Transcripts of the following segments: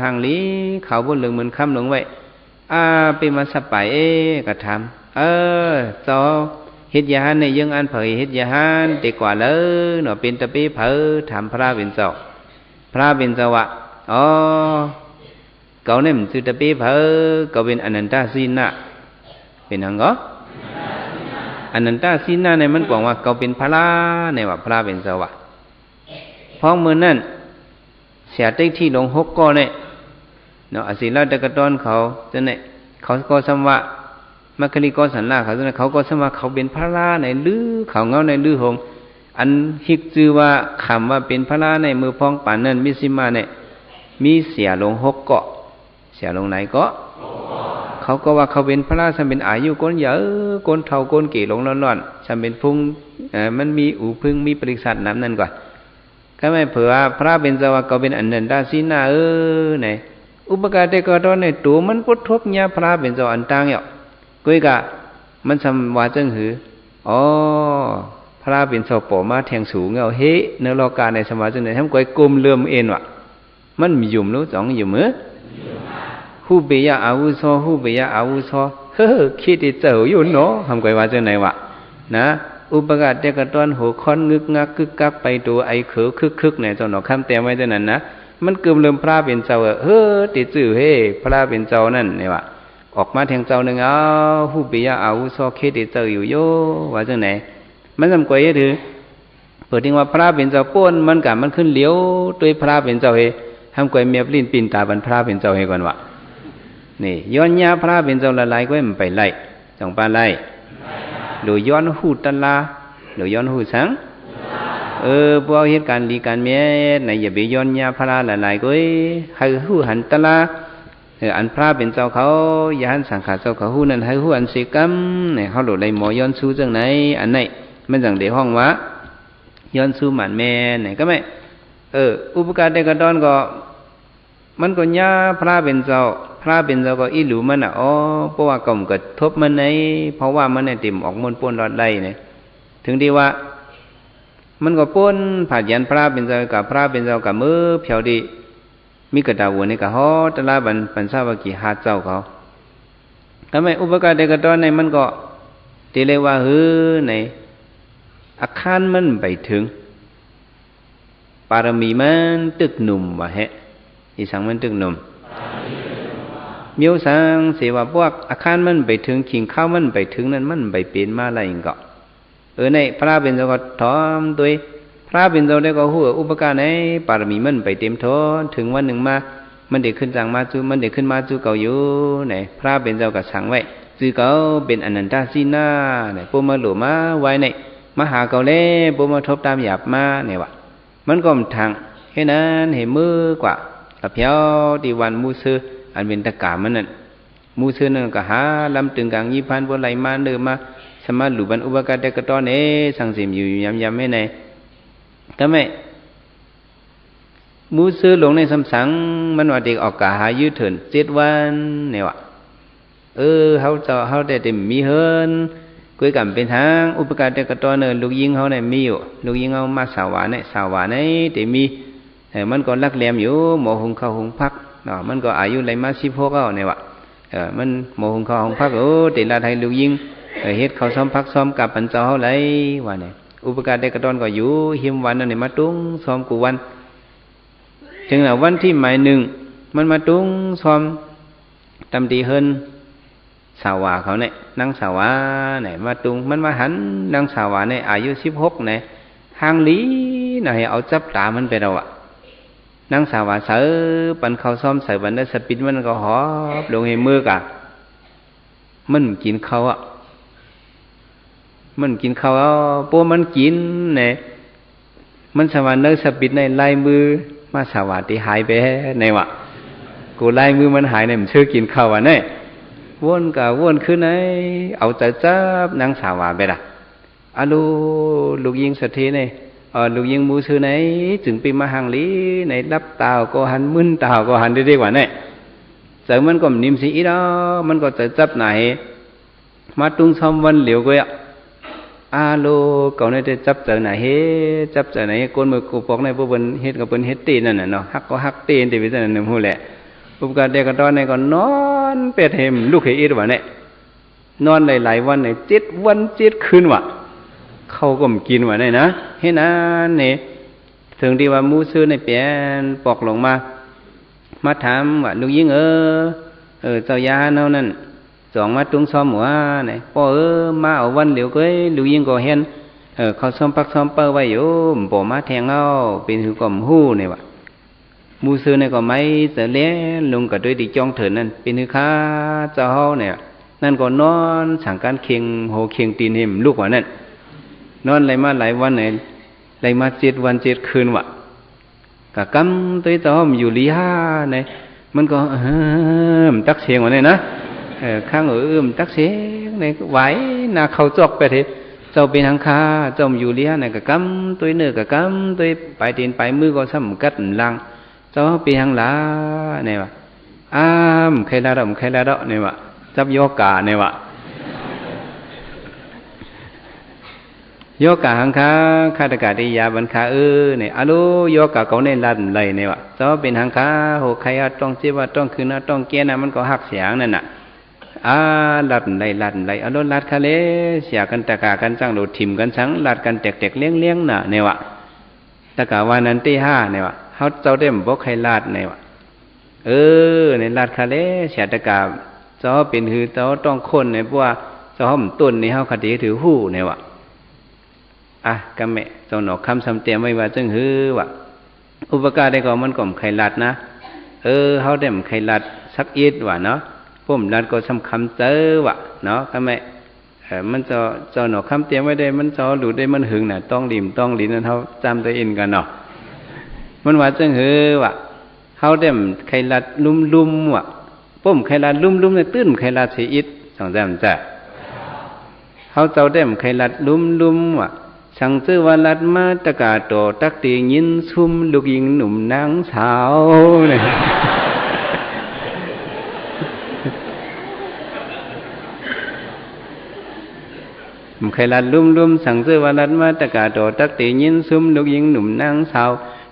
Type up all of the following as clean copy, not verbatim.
พังลีเขาบนเหลืองเหมือนคำหลงไว้เป็นมาสบายก็ถามจอเฮ็ดยาหันในยังอันเผยเฮ็ดยาหันดีกว่าเลยเนาะเป็นตะปีเผยถามพระเป็นเจ้าพระเป็นเจ้าว่าcậu này mình tự tập phở cậu bên Ananta Sina bên hàng đó Ananta Sina này mình quảngว่าcậu bên Phala nàyว่า Phala เป็นเจ้าว่าเพราะมื้อนั้นเสียติที่ลง6ก้อเนี่ยเนาะอศิลตะกะตอนเขาจังได๋เขาก็สำว่ามัคคิริก็สันลาเขาจังได๋เขาก็สำว่าเขาเป็นพระลาในลือเขาเงาในลือหงอันฮิกชื่อว่าคำว่าเป็นพระลาในมือพองปานนั้นมิสิมาเนี่ยมีเสียลง6เกาะเสียลงไหนก็เขาก็ว่าเขาเป็นพระราชเป็นอายุก้นเยอะก้นเท่าก้นกี่ลงร้อนๆฉันเป็นพุ่งมันมีอูพึ่งมีปริษัทน้ำนั่นก่อนก็ไม่เผื่อพระเป็นเจ้าว่าเขาเป็นอันนันดาสินาไหนอุปการเตกตอนในตัวมันพุทธบเนี่ยพระเป็นเจ้าอันต่างเนี่ยกุยกะมันสำว่าจังหือพระเป็นเจ้าปอมาแทงสูงเงาเฮเนื้อโลกาในสมัยจังไหนทำก้อยกลมเลื่อมเอ็นวะมันมีหยุ่มรู้สองอยู่มือผู้เบียอาวุโสผู้เบียอาวุโสคิดที่เจ้าอยู่เนาะทำไงว่าจังไหนวะนะอุปการเด็กตอนหัวค้อนงึกงักกึกกักไปตัวไอ้เขือคึกเนี่ยเจ้าหนอคำเต็มไว้จังนั้นนะมันเกือบเริ่มพระเป็นเจ้าติดจื่อพระเป็นเจ้านั่นเนี่ยวะออกมาแทงเจ้าหนึ่งผู้เบียอาวุโสคิดที่เจ้าอยู่โยว่าจังไหนมันทำไงถือเปิดทิ้งว่าพระเป็นเจ้าป้นมันกับมันขึ้นเลี้ยวด้วยพระเป็นเจ้าทำไงเมียปลิ้นปินตาบรรพระเป็นเจ้าก่อนวะนี่ย้อนยาพระเป็นเจ้าละลายก็มันไปไล่จังปาไล่หรือย้อนหูตะลาหรือย้อนหูสังพวกเหตุการณ์ดีการเมียไหนอย่าไปย้อนยาพระละลายก็ให้หูหันตะลาอันพระเป็นเจ้าเขาอย่าหันสังขารเจ้าเขาหูนั่นให้หูอันสิกรรมเนี่ยเขาหลุดเลยหมอย้อนสู้จังไหนอันไหนมันจังเดี๋ยวห้องวะย้อนสู้หมันแม่ไหนก็ไม่อุปการเด็กกระดอนก็มันก็ยาพระเป็นเจ้าพระเป็นเจ้าก็อีหลูมันเพราะว่าก็มันก็ทบมันในเพราะว่ามันเนี่ยติ่มออกมนป้นรอดได้เนี่ยถึงที่ว่ามันก็ป้นผัดยันพระเป็นเจ้ากับพระเป็นเจ้ากับมือเพียวดีมีกระดาษวนนี่ก็ฮอตละบรรษาวกี่หาเจ้าเขาทำไมอุปการเด็กกระดอนในมันก็ตีเลยว่าในอาคารมันไปถึงปารมีมันตึกหนุ่มวะอีสังมันตึกหนุ่มมิวสังเสียว่าพวกอาคารมันไปถึงขิงข้าวมันไปถึงนั้นมันไปเปลี่ยนมาอะไรอีกก็ในพระเป็นเจ้าก็ถอมตัวพระเป็นเจ้าได้ก็หัวอุปการในปารมีมันไปเต็มทนถึงวันหนึ่งมามันเด็กขึ้นจังมาจูมันเด็กขึ้นมาจูเก่าอยู่ไหนพระเป็นเจ้าก็สั่งไว้จูเก่าเป็นอนันตาสีนาไหนปูมาหลุมาไว้ในมหาเก่าเล่ปูมาทบตามหยาบมาเนี่ยวะมันก็ทางแค่นั้นเห็นมือกว่ากับเพียวดีวันมูซื้ออันเป็นตะกามันนั่นมูซื้อนั่นก็หาลำตึงกลางยี่พันบนไหลมาเดิมมาสมาหลุบันอุปการเด็กกระต้อนสังเสมอยู่ยำไม่ในก็ไม่มูซื้อลงในสำสังมันว่าเด็กออกกาหายืดเถิน7 วันเนี่ยวะเขาได้เต็มมีเฮินคุยกันเป็นทางอุปการเด็กกระต้อนลูกยิงเขาเนี่ยมีอยู่ลูกยิงเขามาสาวาเนี่ยแต่มีมันก็รักแหลมอยู่หมอหงข้าวหงพักมันก็อายุไรมา16เนี่ยวะมันหมอหงข้าวหงพักแต่ละไทยลูกยิงเฮ็ดเขาซ้อมพักซ้อมกับปันเจ้าเขาไรว่าเนี่ยอุปการเด็กกระต้อนก็อยู่หิมวันนั่นเนี่ยมาตุ้งซ้อมกูวันถึงวันที่หมายหนึ่งมันมาตุ้งซ้อมตำดีเฮินสาวาเขาเนี่ยนางสาวาเนี่ยมาตุ้งมันมาหันนางสาวาเนี่ยอายุ16เนี่ยหางลีน่ะให้เอาจับตามันไปเรานางสาวาเสือปันเขาซ้อมใส่บันได้สปินมันก็หอบลงให้มือกะมันกินเขามันกินเขาพวกมันกินเนี่ยมันสวรรค์เนื้อสปินในลายมือมาสวัสดีหายไปในวะกูลายมือมันหายเนี่ยมันชื่อกินเขาเนี่ยวนกับวนขึ้นไหนเอาใจจับนางสาวาไปละลูกยิงสถีเนี่ยลูกยิงมูซื้อไหนจึงปีมาหังลีในรับตาวก็หันมึนตาวก็หันได้กว่าเนี่ยเสริมมันก็นิ่มสีđóมันก็จะจับไหนมาตุ้งซ้อมวันเหลียวก็cậu này thì chấp giờ này hết chấp giờ này con mực cụ bọc này bố bần hết gặp bần hết tiền này nó hắc có hắc tiền thì bây giờ là mua lẹ อุปการเด็กก็ตอนนี้ก็นอนเป็ดเห็มลูกเห็ดวะเนี่ยนอนหลายวันเนี่ย7 วัน7 คืนวะเขาก็มกินวะเนี่ยนะเห็นนั้นเนี่ยถึงที่ว่ามูซื้อในเปลี่ยนปอกลงมาถามว่าลูกยิงเจ้ายาเนานั่นสองมาตุ้งซ้อมหัวเนี่ยพ่อมาเอาวันเหลียวก็ลูกยิงก็เห็นเขาซ้อมปักซ้อมเปิ้ลไว้อยู่บ่มาแทงเอาเป็นหือกลมหู้เนี่ยวะมูซื้อเนี่ยก็ไม่จะเลี้ยลุงกับด้วยดิจ้องเถินนั่นเป็นหือข้าเจ้าเนี่ยนั่นก็นอนสั่งการเคียงโหเคียงตีนเห็มลูกว่านั่นนอนอะไรมาหลายวันเนี่ยอะไรมา7 วัน7 คืนวะกะกำตัวเจ้าอยู่ลีห้าเนี่ยมันก็ตักเสียงวะเนี่ยนะข้างตักเสียงเนี่ยไหวนาเขาจอกไปเถอะเจ้าเป็นทางคาเจ้าอยู่ลีห้าเนี่ยกะกำตัวเนื้อกะกำตัวไปตีนไปมือก็ซ้ำกัดลังเจ้าเป็นทางลาเนี่ยวะใครละดอกใครละดอกเนี่ยวะจับโยกาเนี่ยวะโยกาหังคาคาตกาติยาบันคาเนี่ยอโลโยกาเขาในลันไหลเนี่ยวะเจ้าเป็นหังคาโหใครต้องเจ็บว่าต้องคืนนะต้องเกี้ยนะมันก็หักเสียงนั่นน่ะลัดไหลอโลลัดคาเลเสียกันตะกากันจังโดดถิ่มกันสังลัดกันแตกเลี้ยงน่ะเนี่ยวะตะกาวันนั้นที่5เนี่ยวะเขาเจ้าเต็มบอกใครลัดเนี่ยวะในลัดคาเลเสียตะกาเจ้าเป็นหือเจ้าต้องคนเนี่ยเพราะว่าเจ้าห่มต้นนี่เขาคดีถือหู้เนี่ยวะก็แม่เจ้าหนอกคำสำเตียมไว้ว่าจึงหือวะอุปการได้ก็มันก็มไข่ลัดนะเขาได้มไข่ลัดสักอีดวะเนาะพุ่มลัดก็สำคำเจอวะเนาะก็แม่มันเจ้าหนอกคำเตียมไว้ได้มันเจ้าหลุดได้มันหึงน่ะต้องหลินนั่นเขาจำตัวเองกันเนาะมันว่าจึงหือวะเขาได้มไข่ลัดลุ่มวะพุ่มไข่ลัดลุ่มเนี่ยตื้นไข่ลัดเสียอีดสองแจ่มจ้ะเขาเจ้าได้มไข่ลัดลุ่มวะสั่งซื้อว่าลัดมาตะกาโตตักตียินซุ่มลูกยิงหนุ่มนางสาวเนี่ยใครลัดลุ่มสั่งซื้อว่าลัดมาตะกาโตตักตียินซุ่มลูกยิงหนุ่มนางสาว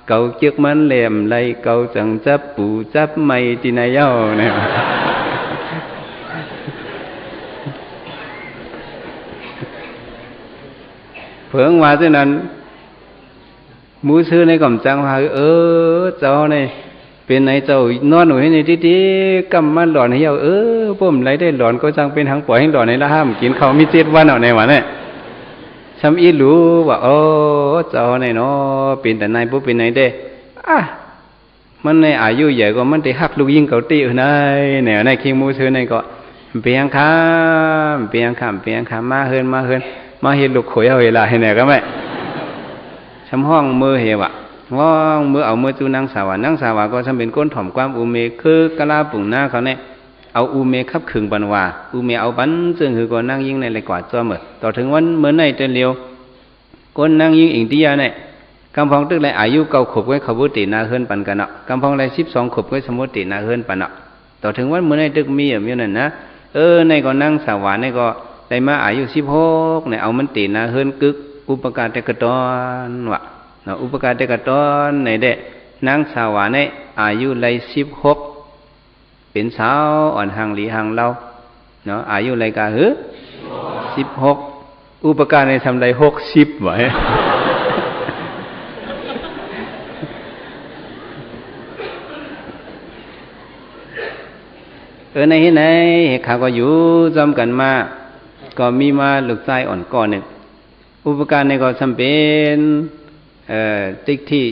เก่าเจือกมันแหลมไหลเก่าจังจับปูจับไม่ที่นายเย้าเนี่ยเพิ่งว่าเช่นนั้นมูซื้อในกล่อมจังว่าเจ้าเนี่ยเป็นไหนเจ้านอนหนูให้ในที่กำมันหลอนให้เย้าผมไรได้หลอนก็จังเป็นทางปล่อยให้หลอนในละห้ามกินเขามี7 วันเอาในวันเนี่ยช้ำอีรู้ว่าเจ้าเนี่ยเนาะเป็นแต่นายปุ๊บเป็นไหนได้มันในอายุใหญ่ก็มันได้หักลูกยิงเกาตีเนี่ยในคิงมูซื้อในก็เปียงข้ามมาเฮินมาเห็นลูกข่อยเอาเวลาให้ไหนก็ไม่ช้ำห้องมือเหวะห้องมือเอามือจูนางสาวก็ทำเป็นก้นถ่อมความอุเมคือกะลาปุ่งหน้าเขาเนี่ยเอาอุเมขับขึงบันวาอุเมเอาบันซึ่งคือก็นั่งยิงในไรกว่าจ้อเหมือต่อถึงวันเมื่อในเตเลียวก้นนั่งยิงอิงติยาเนี่ยกำพองตึกไรอายุ9 ขวบไว้ขบุตินาเฮินปันกันเนาะกำพองไร12 ขวบไว้สมุตินาเฮินปันเนาะต่อถึงวันเมื่อในตึกมีอย่างนี้นั่นนะในก็นั่งสาวในก็ได้มาอายุ16เนี่ยเอามันตีนาเฮินกึกอุปการเตกตอนวะเนาะอุปการเตกตอนในเด็กนางสาวในอายุไร16เป็นสาวอ่อนห่างหลีห่างเล่าเนาะอายุไรกะ16อุปการในทำไร60ไว้ในที่ไหนข้าก็อยู่จำกันมาก็มีมาลูกชายอ่อนก่อนหนึ่งอุปการในก็จำเป็นติ๊กที่